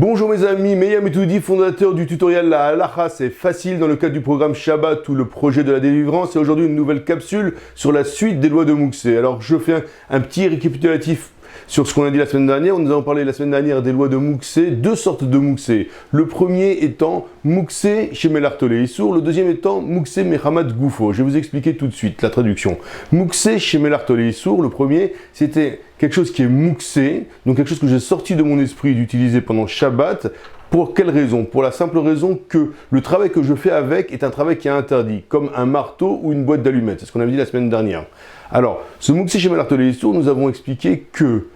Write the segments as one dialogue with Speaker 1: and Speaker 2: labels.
Speaker 1: Bonjour mes amis, Meir Metoudi, fondateur du tutoriel La Halacha, c'est facile dans le cadre du programme Shabbat ou le projet de la délivrance. Et aujourd'hui une nouvelle capsule sur la suite des lois de Mouksé. Alors je fais un petit récapitulatif sur ce qu'on a dit la semaine dernière. Nous avons parlé la semaine dernière des lois de Mouksé, deux sortes de Mouksé. Le premier étant Mouksé Shemelar Tolei Issour, le deuxième étant Mouksé Mehamad Goufo. Je vais vous expliquer tout de suite la traduction. Mouksé Shemelar Tolei Issour, le premier, c'était quelque chose qui est Mouksé, donc quelque chose que j'ai sorti de mon esprit d'utiliser pendant Shabbat. Pour quelle raison? Pour la simple raison que le travail que je fais avec est un travail qui est interdit, comme un marteau ou une boîte d'allumettes. C'est ce qu'on avait dit la semaine dernière. Alors, ce Mouksé Shemelar Tolei Issour, nous avons expliqué que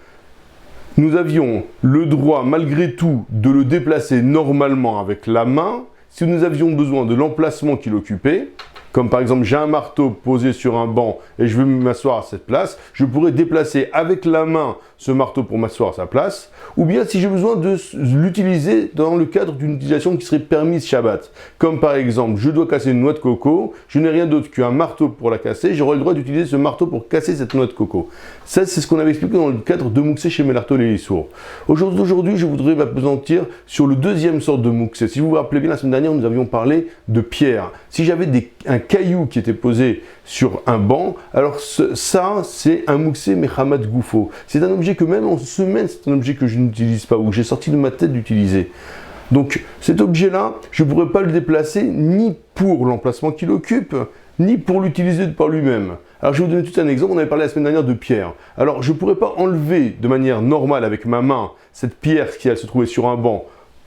Speaker 1: nous avions le droit, malgré tout, de le déplacer normalement avec la main, si nous avions besoin de l'emplacement qu'il occupait. Comme par exemple, j'ai un marteau posé sur un banc et je veux m'asseoir à cette place, je pourrais déplacer avec la main ce marteau pour m'asseoir à sa place, ou bien si j'ai besoin de l'utiliser dans le cadre d'une utilisation qui serait permise Shabbat. Comme par exemple, je dois casser une noix de coco, je n'ai rien d'autre qu'un marteau pour la casser, j'aurai le droit d'utiliser ce marteau pour casser cette noix de coco. Ça, c'est ce qu'on avait expliqué dans le cadre de Mouksé Shemelar Tolei Issour. Aujourd'hui, je voudrais m'appesantir sur le deuxième sorte de Mouksé. Si vous vous rappelez bien, la semaine dernière, nous avions parlé de pierre. Si j'avais un caillou qui était posé sur un banc, alors ça, c'est un Mouksé Mehamad Goufo. C'est un objet que même en semaine, c'est un objet que je n'utilise pas, ou que j'ai sorti de ma tête d'utiliser. Donc cet objet-là, je ne pourrais pas le déplacer ni pour l'emplacement qu'il occupe, ni pour l'utiliser par lui-même. Alors je vais vous donner tout un exemple, on avait parlé la semaine dernière de pierre. Alors je ne pourrais pas enlever de manière normale avec ma main cette pierre qui se trouvait sur un banc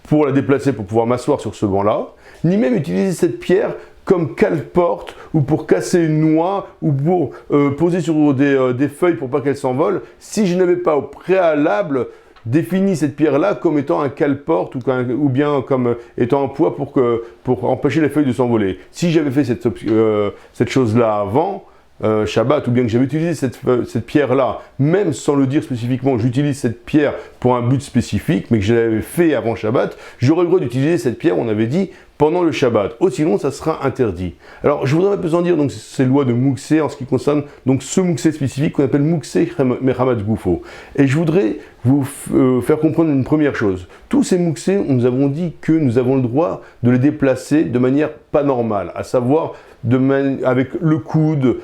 Speaker 1: pour la déplacer pour pouvoir m'asseoir sur ce banc-là, ni même utiliser cette pierre comme cale-porte ou pour casser une noix ou pour poser sur des feuilles pour pas qu'elles s'envolent, si je n'avais pas au préalable défini cette pierre-là comme étant un cale-porte ou bien comme étant un poids pour empêcher les feuilles de s'envoler. Si j'avais fait cette chose-là avant, Shabbat, ou bien que j'avais utilisé cette pierre-là, même sans le dire spécifiquement, j'utilise cette pierre pour un but spécifique, mais que je l'avais fait avant Shabbat, j'aurais le droit d'utiliser cette pierre, on avait dit, pendant le Shabbat. Ou sinon, ça sera interdit. Alors, je voudrais appesantir donc ces lois de Mouksé en ce qui concerne donc ce Mouksé spécifique qu'on appelle Mouksé Mehamad Goufo. Et je voudrais vous faire comprendre une première chose. Tous ces Mouksé, nous avons dit que nous avons le droit de les déplacer de manière pas normale, à savoir avec le coude,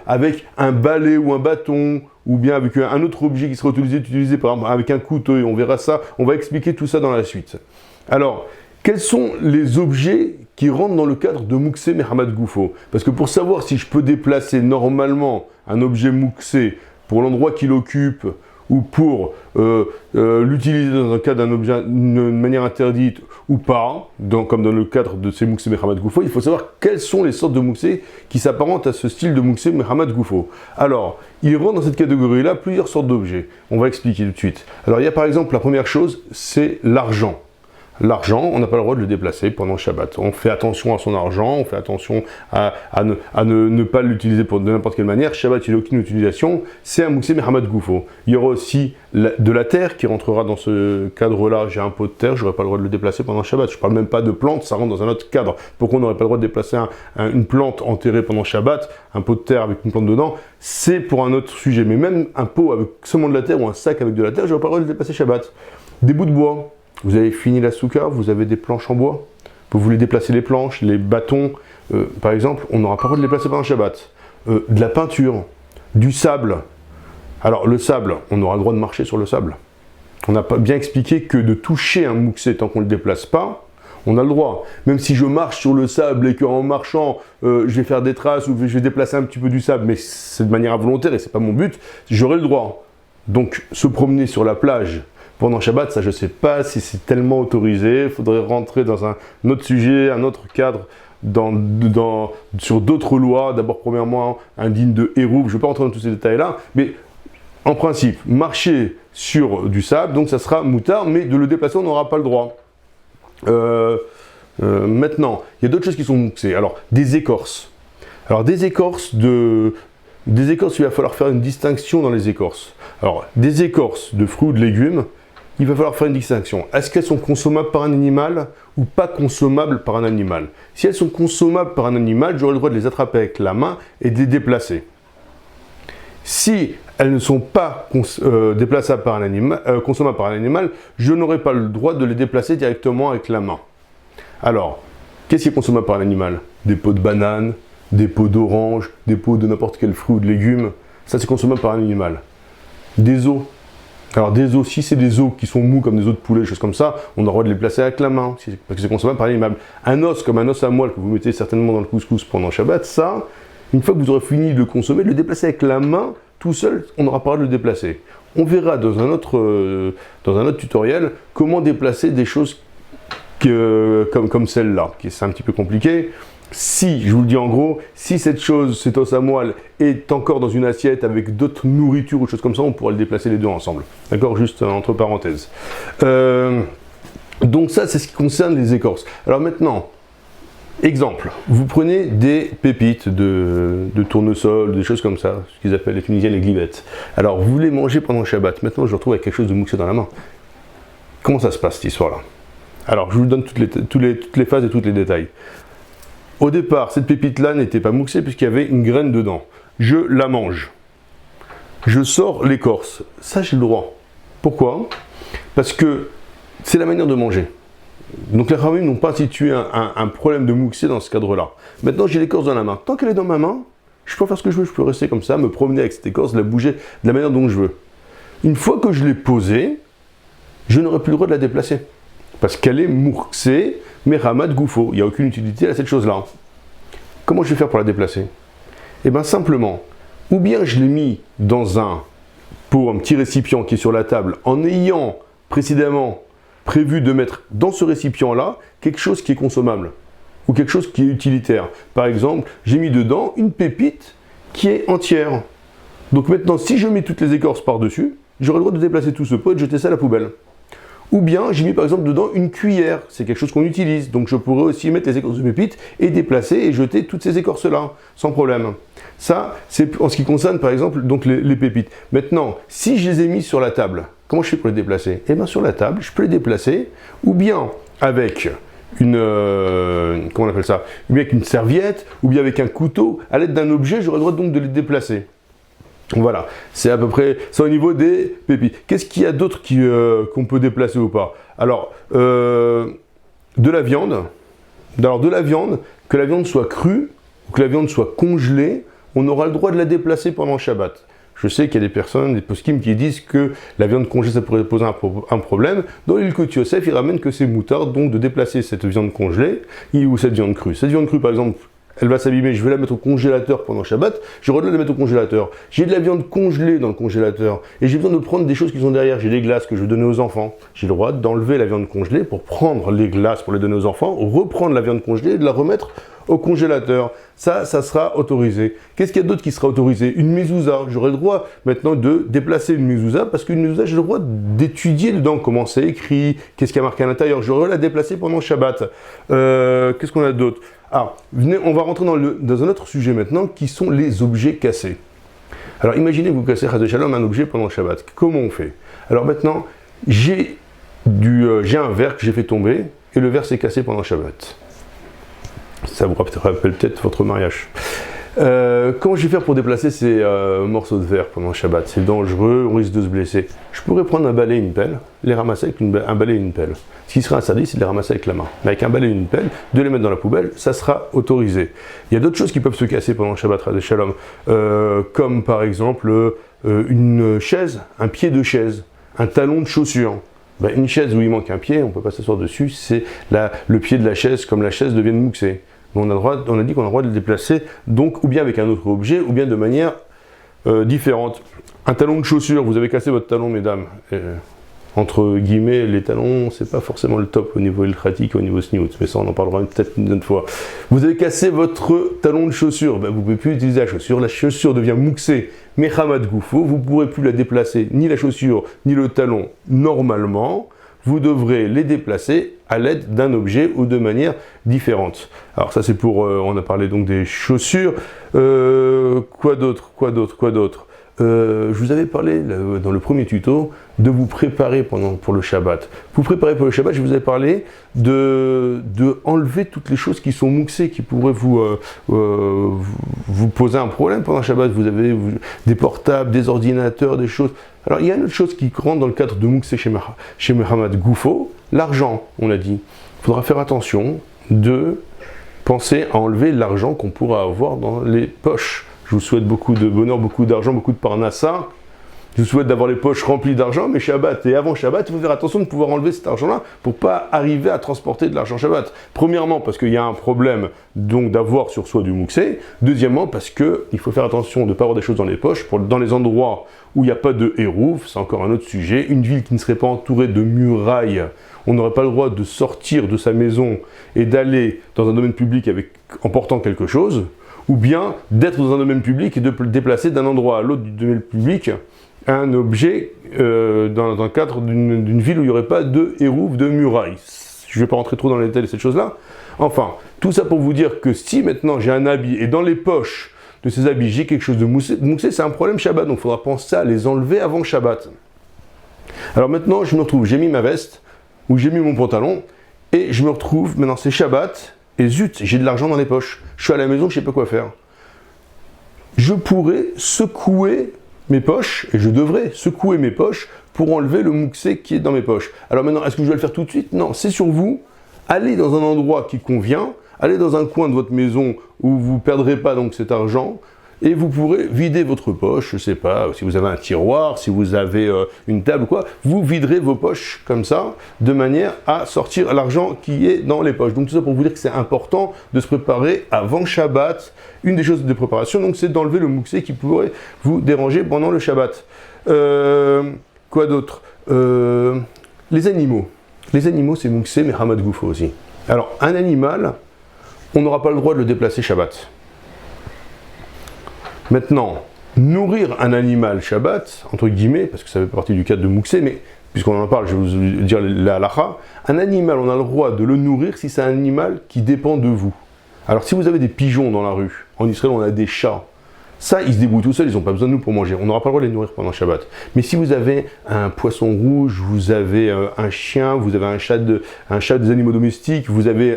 Speaker 1: avec un balai ou un bâton, ou bien avec un autre objet qui sera utilisé par exemple avec un couteau, et on verra ça, on va expliquer tout ça dans la suite. Alors, quels sont les objets qui rentrent dans le cadre de Mouksé Mehamad Goufo? Parce que pour savoir si je peux déplacer normalement un objet Mouksé pour l'endroit qu'il occupe ou pour l'utiliser dans le cadre d'un objet d'une manière interdite ou pas, comme dans le cadre de ces Mouksé Mehamad Goufo, il faut savoir quelles sont les sortes de Mouksé qui s'apparentent à ce style de Mouksé Mehamad Goufo. Alors, il rentre dans cette catégorie-là plusieurs sortes d'objets. On va expliquer tout de suite. Alors, il y a par exemple la première chose, c'est l'argent. L'argent, on n'a pas le droit de le déplacer pendant le Shabbat. On fait attention à son argent, on fait attention à ne pas l'utiliser de n'importe quelle manière. Shabbat, il n'y a aucune utilisation. C'est un Mouksé Mehamad Goufo. Il y aura aussi de la terre qui rentrera dans ce cadre-là. J'ai un pot de terre, je n'aurai pas le droit de le déplacer pendant le Shabbat. Je ne parle même pas de plantes, ça rentre dans un autre cadre. Pourquoi on n'aurait pas le droit de déplacer une plante enterrée pendant le Shabbat, un pot de terre avec une plante dedans? C'est pour un autre sujet. Mais même un pot avec seulement de la terre ou un sac avec de la terre, je n'aurai pas le droit de le déplacer Shabbat. Des bouts de bois. Vous avez fini la souka, vous avez des planches en bois, vous voulez déplacer les planches, les bâtons, par exemple, on n'aura pas le droit de les déplacer pendant le Shabbat. De la peinture, du sable. Alors le sable, on aura le droit de marcher sur le sable. On a bien expliqué que de toucher un Mouksé tant qu'on ne le déplace pas, on a le droit. Même si je marche sur le sable et qu'en marchant, je vais faire des traces ou je vais déplacer un petit peu du sable, mais c'est de manière involontaire et c'est pas mon but, j'aurai le droit. Donc se promener sur la plage pendant Shabbat, ça je ne sais pas si c'est tellement autorisé, il faudrait rentrer dans un autre sujet, un autre cadre, sur d'autres lois. D'abord, premièrement, indigne de Hérouv, je ne vais pas rentrer dans tous ces détails-là, mais en principe, marcher sur du sable, donc ça sera moutard, mais de le déplacer, on n'aura pas le droit. Maintenant, il y a d'autres choses qui sont mouxées. Alors, des écorces. Alors, des écorces, il va falloir faire une distinction dans les écorces. Alors, des écorces de fruits ou de légumes, il va falloir faire une distinction. Est-ce qu'elles sont consommables par un animal ou pas consommables par un animal? Si elles sont consommables par un animal, j'aurai le droit de les attraper avec la main et de les déplacer. Si elles ne sont pas déplaçables par un animal, consommables par un animal, je n'aurai pas le droit de les déplacer directement avec la main. Alors, qu'est-ce qui est consommable par un animal? Des peaux de banane, des peaux d'orange, des peaux de n'importe quel fruit ou de légumes, ça c'est consommable par un animal. Des os. Alors des os, si c'est des os qui sont mous comme des os de poulet, des choses comme ça, on a le droit de les placer avec la main, parce que c'est consommable par un animal. Un os comme un os à moelle que vous mettez certainement dans le couscous pendant Shabbat, ça, une fois que vous aurez fini de le consommer, de le déplacer avec la main, tout seul, on n'aura pas le droit de le déplacer. On verra dans un autre tutoriel comment déplacer des choses comme celle-là, qui c'est un petit peu compliqué. Si, je vous le dis en gros, si cette chose, cet os à moelle, est encore dans une assiette avec d'autres nourritures ou choses comme ça, on pourra le déplacer les deux ensemble. D'accord? Juste entre parenthèses. Donc ça, c'est ce qui concerne les écorces. Alors maintenant, exemple, vous prenez des pépites de tournesol, des choses comme ça, ce qu'ils appellent les Tunisiens les glivettes. Alors, vous les mangez pendant le Shabbat. Maintenant, je retrouve avec quelque chose de mouxé dans la main. Comment ça se passe, cette histoire-là? Alors, je vous donne toutes les phases et tous les détails. Au départ, cette pépite-là n'était pas mouxée puisqu'il y avait une graine dedans. Je la mange. Je sors l'écorce. Ça, j'ai le droit. Pourquoi? Parce que c'est la manière de manger. Donc les Khamim n'ont pas situé un problème de mouxé dans ce cadre-là. Maintenant, j'ai l'écorce dans la main. Tant qu'elle est dans ma main, je peux faire ce que je veux. Je peux rester comme ça, me promener avec cette écorce, la bouger de la manière dont je veux. Une fois que je l'ai posée, je n'aurai plus le droit de la déplacer. Parce qu'elle est mouxée, mais ramad goufo. Il n'y a aucune utilité à cette chose-là. Comment je vais faire pour la déplacer? Eh bien simplement, ou bien je l'ai mis dans un petit récipient qui est sur la table, en ayant précédemment prévu de mettre dans ce récipient-là quelque chose qui est consommable, ou quelque chose qui est utilitaire. Par exemple, j'ai mis dedans une pépite qui est entière. Donc maintenant, si je mets toutes les écorces par-dessus, j'aurai le droit de déplacer tout ce pot et de jeter ça à la poubelle. Ou bien, j'ai mis par exemple dedans une cuillère, c'est quelque chose qu'on utilise, donc je pourrais aussi mettre les écorces de pépite et déplacer et jeter toutes ces écorces-là, sans problème. Ça, c'est en ce qui concerne par exemple donc les pépites. Maintenant, si je les ai mis sur la table, comment je fais pour les déplacer? Eh bien sur la table, je peux les déplacer, ou bien avec comment on appelle ça? Ou bien avec une serviette, ou bien avec un couteau, à l'aide d'un objet, j'aurai le droit donc de les déplacer. Voilà, c'est à peu près ça au niveau des pépites. Qu'est-ce qu'il y a d'autre qu'on peut déplacer ou pas? Alors, de la viande. Alors, de la viande, que la viande soit crue, ou que la viande soit congelée, on aura le droit de la déplacer pendant le Shabbat. Je sais qu'il y a des personnes, des poskim qui disent que la viande congelée, ça pourrait poser un problème. Dans l'Ilkut Yosef, il ramène que c'est moutarde, donc de déplacer cette viande congelée ou cette viande crue. Cette viande crue, par exemple, elle va s'abîmer, je vais la mettre au congélateur pendant Shabbat, j'aurai le droit de la mettre au congélateur. J'ai de la viande congelée dans le congélateur et j'ai besoin de prendre des choses qui sont derrière. J'ai des glaces que je vais donner aux enfants. J'ai le droit d'enlever la viande congelée pour prendre les glaces pour les donner aux enfants, reprendre la viande congelée et de la remettre au congélateur. Ça sera autorisé. Qu'est-ce qu'il y a d'autre qui sera autorisé? Une mezouza. J'aurai le droit maintenant de déplacer une mezouza parce qu'une mezouza, j'ai le droit d'étudier dedans comment c'est écrit, qu'est-ce qu'il y a marqué à l'intérieur. J'aurai la déplacer pendant Shabbat. Qu'est-ce qu'on a d'autre? Ah, venez, on va rentrer dans un autre sujet maintenant, qui sont les objets cassés. Alors imaginez que vous cassez Chas Shalom un objet pendant le Shabbat. Comment on fait? Alors maintenant, j'ai un verre que j'ai fait tomber, et le verre s'est cassé pendant le Shabbat. Ça vous rappelle peut-être votre mariage. Comment je vais faire pour déplacer ces morceaux de verre pendant le Shabbat? C'est dangereux, on risque de se blesser. Je pourrais prendre un balai et une pelle, les ramasser avec un balai et une pelle. Ce qui serait interdit, c'est de les ramasser avec la main. Mais avec un balai et une pelle, de les mettre dans la poubelle, ça sera autorisé. Il y a d'autres choses qui peuvent se casser pendant le Shabbat Chas Shalom, comme par exemple une chaise, un pied de chaise, un talon de chaussure. Ben, une chaise où il manque un pied, on ne peut pas s'asseoir dessus, c'est le pied de la chaise, comme la chaise devient mouxée. On a dit qu'on a le droit de le déplacer, donc ou bien avec un autre objet, ou bien de manière différente. Un talon de chaussure, vous avez cassé votre talon, mesdames. Entre guillemets, les talons, c'est pas forcément le top au niveau ilkratique, au niveau sniout, mais ça on en parlera peut-être une autre fois. Vous avez cassé votre talon de chaussure, ben, vous ne pouvez plus utiliser la chaussure devient mouxée, mais hamad goufo, vous ne pourrez plus la déplacer, ni la chaussure, ni le talon, normalement. Vous devrez les déplacer à l'aide d'un objet ou de manière différente. Alors ça c'est pour, on a parlé donc des chaussures, quoi d'autre? je vous avais parlé dans le premier tuto de vous préparer pour le Shabbat. Vous préparez pour le Shabbat, je vous avais parlé de enlever toutes les choses qui sont mouxées, qui pourraient vous poser un problème pendant le Shabbat. Vous avez des portables, des ordinateurs, des choses. Alors il y a une autre chose qui rentre dans le cadre de mouxé chez Mohamed Goufo, l'argent, on l'a dit. Il faudra faire attention de penser à enlever l'argent qu'on pourra avoir dans les poches. Je vous souhaite beaucoup de bonheur, beaucoup d'argent, beaucoup de parnassa. Je vous souhaite d'avoir les poches remplies d'argent, mais Shabbat et avant Shabbat, il faut faire attention de pouvoir enlever cet argent-là pour ne pas arriver à transporter de l'argent Shabbat. Premièrement, parce qu'il y a un problème donc d'avoir sur soi du mouxé. Deuxièmement, parce qu'il faut faire attention de ne pas avoir des choses dans les poches. Dans les endroits où il n'y a pas de hérouf, c'est encore un autre sujet. Une ville qui ne serait pas entourée de murailles, on n'aurait pas le droit de sortir de sa maison et d'aller dans un domaine public en portant quelque chose, ou bien d'être dans un domaine public et de déplacer d'un endroit à l'autre du domaine public un objet dans le cadre d'une ville où il n'y aurait pas de hérouf, de murailles. Je ne vais pas rentrer trop dans les détails de cette chose-là. Enfin, tout ça pour vous dire que si maintenant j'ai un habit et dans les poches de ces habits j'ai quelque chose de moussé, c'est un problème Shabbat, donc il faudra penser à les enlever avant Shabbat. Alors maintenant, je me retrouve, j'ai mis ma veste, ou j'ai mis mon pantalon, et je me retrouve, maintenant c'est Shabbat, et zut, j'ai de l'argent dans les poches. Je suis à la maison, je ne sais pas quoi faire. Je pourrais secouer mes poches, et je devrais secouer mes poches pour enlever le mouxé qui est dans mes poches. Alors maintenant, est-ce que je dois le faire tout de suite? Non, c'est sur vous. Allez dans un endroit qui convient, allez dans un coin de votre maison où vous ne perdrez pas donc cet argent, et vous pourrez vider votre poche, je ne sais pas, si vous avez un tiroir, si vous avez une table ou quoi, vous viderez vos poches comme ça, de manière à sortir l'argent qui est dans les poches. Donc tout ça pour vous dire que c'est important de se préparer avant Shabbat. Une des choses de préparation, donc, c'est d'enlever le mouxé qui pourrait vous déranger pendant le Shabbat. Quoi d'autre? Les animaux. Les animaux, c'est mouxé, mais Hamad Goufo aussi. Alors, un animal, on n'aura pas le droit de le déplacer Shabbat. Maintenant, nourrir un animal Shabbat, entre guillemets, parce que ça fait partie du cadre de mouxé, mais puisqu'on en parle, je vais vous dire la halakha, un animal, on a le droit de le nourrir si c'est un animal qui dépend de vous. Alors si vous avez des pigeons dans la rue, en Israël on a des chats, ça ils se débrouillent tout seuls, ils n'ont pas besoin de nous pour manger, on n'aura pas le droit de les nourrir pendant Shabbat. Mais si vous avez un poisson rouge, vous avez un chien, vous avez un chat des animaux domestiques, vous avez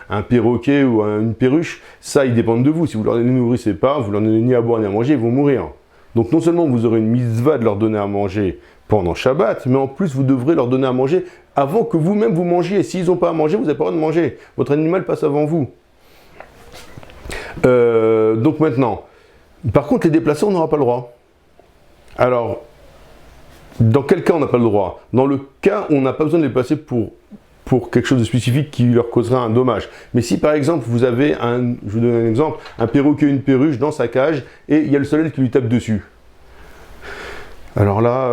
Speaker 1: un perroquet ou une perruche, ça ils dépendent de vous. Si vous ne les nourrissez pas, vous leur donnez ni à boire ni à manger, ils vont mourir. Donc non seulement vous aurez une mitzvah de leur donner à manger pendant Shabbat, mais en plus vous devrez leur donner à manger avant que vous-même vous mangiez. S'ils n'ont pas à manger, vous n'avez pas le droit de manger. Votre animal passe avant vous. Donc maintenant, par contre les déplacer on n'aura pas le droit. Alors, dans quel cas on n'a pas le droit? Dans le cas où on n'a pas besoin de les déplacer pour quelque chose de spécifique qui leur causerait un dommage. Mais si par exemple vous avez je vous donne un exemple, un perroquet, une perruche dans sa cage et il y a le soleil qui lui tape dessus. Alors là,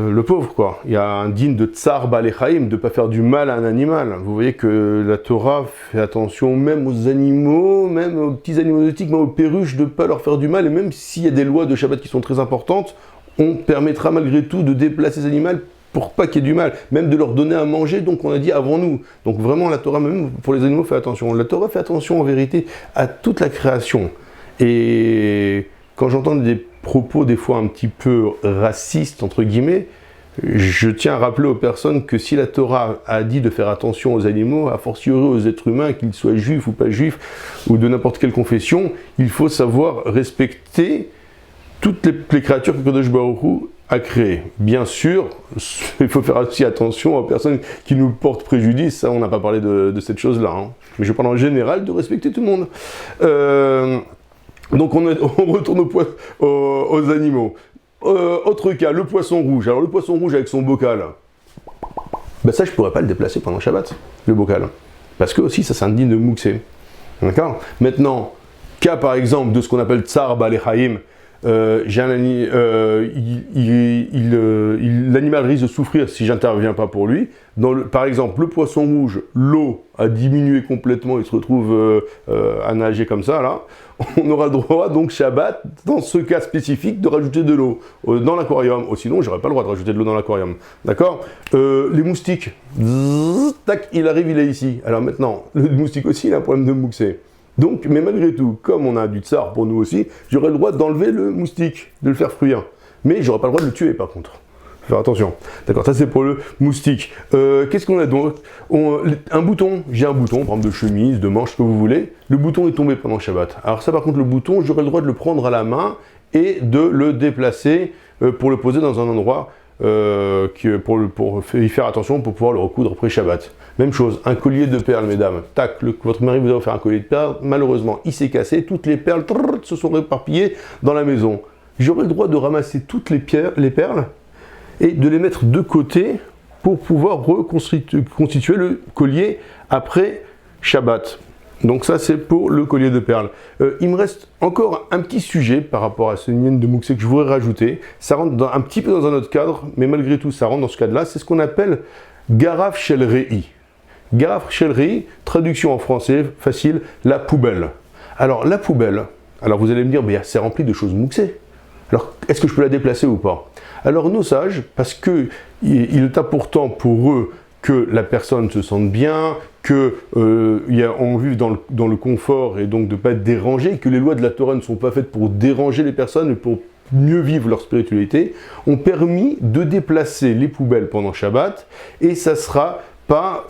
Speaker 1: le pauvre quoi, il y a un digne de tsar balechaim, de ne pas faire du mal à un animal. Vous voyez que la Torah fait attention même aux animaux, même aux petits animaux exotiques, même aux perruches, de ne pas leur faire du mal. Et même s'il y a des lois de Shabbat qui sont très importantes, on permettra malgré tout de déplacer ces animaux pour pas qu'il y ait du mal, même de leur donner à manger, donc on a dit avant nous. Donc vraiment la Torah, même pour les animaux, fait attention. La Torah fait attention en vérité à toute la création. Et quand j'entends des propos des fois un petit peu racistes, entre guillemets, je tiens à rappeler aux personnes que si la Torah a dit de faire attention aux animaux, a fortiori aux êtres humains, qu'ils soient juifs ou pas juifs, ou de n'importe quelle confession, il faut savoir respecter toutes les créatures que Kadosh Baruch Hu a créées. Bien sûr, il faut faire aussi attention aux personnes qui nous portent préjudice, ça on n'a pas parlé de cette chose-là, hein. Mais je parle en général de respecter tout le monde. Donc on retourne aux animaux. Autre cas, le poisson rouge. Alors le poisson rouge avec son bocal, ben ça je pourrais pas le déplacer pendant Shabbat, le bocal. Parce que aussi ça c'est indigne de mouxé. D'accord? Maintenant, cas par exemple de ce qu'on appelle tsar balechaim, l'animal risque de souffrir si j'interviens pas pour lui. Par exemple, le poisson rouge, l'eau a diminué complètement, il se retrouve à nager comme ça, là. On aura le droit, donc Shabbat, dans ce cas spécifique, de rajouter de l'eau dans l'aquarium. Sinon, j'aurais pas le droit de rajouter de l'eau dans l'aquarium. D'accord? Les moustiques, zzz, tac, il arrive, il est ici. Alors maintenant, le moustique aussi, il a un problème de mouxé. Donc, mais malgré tout, comme on a du tsar pour nous aussi, j'aurais le droit d'enlever le moustique, de le faire fuir. mais j'aurai pas le droit de le tuer par contre. Faire attention. D'accord, ça c'est pour le moustique. Qu'est-ce qu'on a donc? Un bouton, j'ai un bouton, par exemple de chemise, de manche, ce que vous voulez. Le bouton est tombé pendant Shabbat. Alors ça par contre, le bouton, j'aurai le droit de le prendre à la main et de le déplacer pour le poser dans un endroit pour y faire attention pour pouvoir le recoudre après Shabbat. Même chose, un collier de perles, mesdames. Tac, votre mari vous a offert un collier de perles. Malheureusement, il s'est cassé. Toutes les perles se sont éparpillées dans la maison. J'aurai le droit de ramasser toutes les perles et de les mettre de côté pour pouvoir reconstituer le collier après Shabbat. Donc ça c'est pour le collier de perles. Il me reste encore un petit sujet par rapport à ce Inyan de Mouksé que je voudrais rajouter. Ça rentre un petit peu dans un autre cadre, mais malgré tout ça rentre dans ce cadre-là. C'est ce qu'on appelle Garaf Shel Re'i. Garaf Shel Re'i, traduction en français facile, la poubelle. Alors la poubelle, alors vous allez me dire, c'est rempli de choses Mouksé. Alors est-ce que je peux la déplacer ou pas? Alors nos sages, parce qu'il est important pour eux que la personne se sente bien, qu'on vive dans le confort et donc de ne pas être dérangé, que les lois de la Torah ne sont pas faites pour déranger les personnes, mais pour mieux vivre leur spiritualité, ont permis de déplacer les poubelles pendant Shabbat, et ça ne sera pas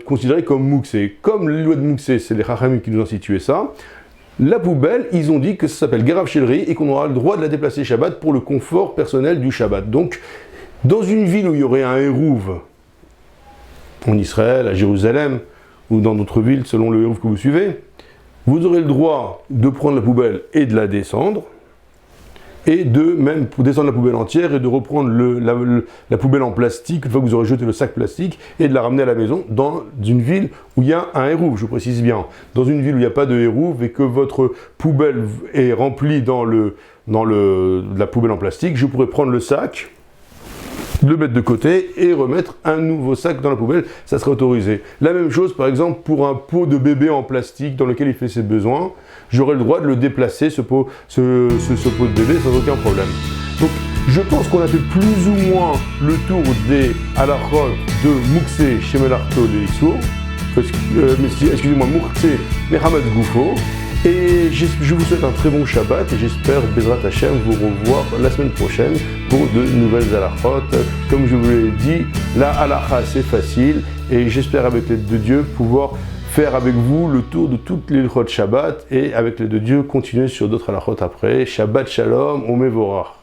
Speaker 1: considéré comme Mouksé. Comme les lois de Mouksé, c'est les Chachamim qui nous ont situé ça, la poubelle, ils ont dit que ça s'appelle Garaf Shel Re'i et qu'on aura le droit de la déplacer Shabbat pour le confort personnel du Shabbat. Donc, dans une ville où il y aurait un Hérouv, en Israël, à Jérusalem, ou dans d'autres villes, selon le Hérouv que vous suivez, vous aurez le droit de prendre la poubelle et de la descendre, et de même descendre la poubelle entière et de reprendre la poubelle en plastique, une fois que vous aurez jeté le sac plastique, et de la ramener à la maison dans une ville où il y a un Hérouv, je précise bien. Dans une ville où il n'y a pas de Hérouv et que votre poubelle est remplie dans la poubelle en plastique, je pourrais prendre le sac, le mettre de côté et remettre un nouveau sac dans la poubelle, ça serait autorisé. La même chose par exemple pour un pot de bébé en plastique dans lequel il fait ses besoins, j'aurais le droit de le déplacer, ce pot de bébé, sans aucun problème. Donc je pense qu'on a fait plus ou moins le tour des halachot de Mouksé chez Melarto de l'Issour, excusez-moi, Mouksé Mehamad Goufo. Et je vous souhaite un très bon Shabbat et j'espère, Bezrat Hashem, vous revoir la semaine prochaine pour de nouvelles halachot. Comme je vous l'ai dit, la halacha c'est facile et j'espère avec l'aide de Dieu pouvoir faire avec vous le tour de toutes les halachot Shabbat et avec l'aide de Dieu continuer sur d'autres halachot après. Shabbat Shalom, Omevorach.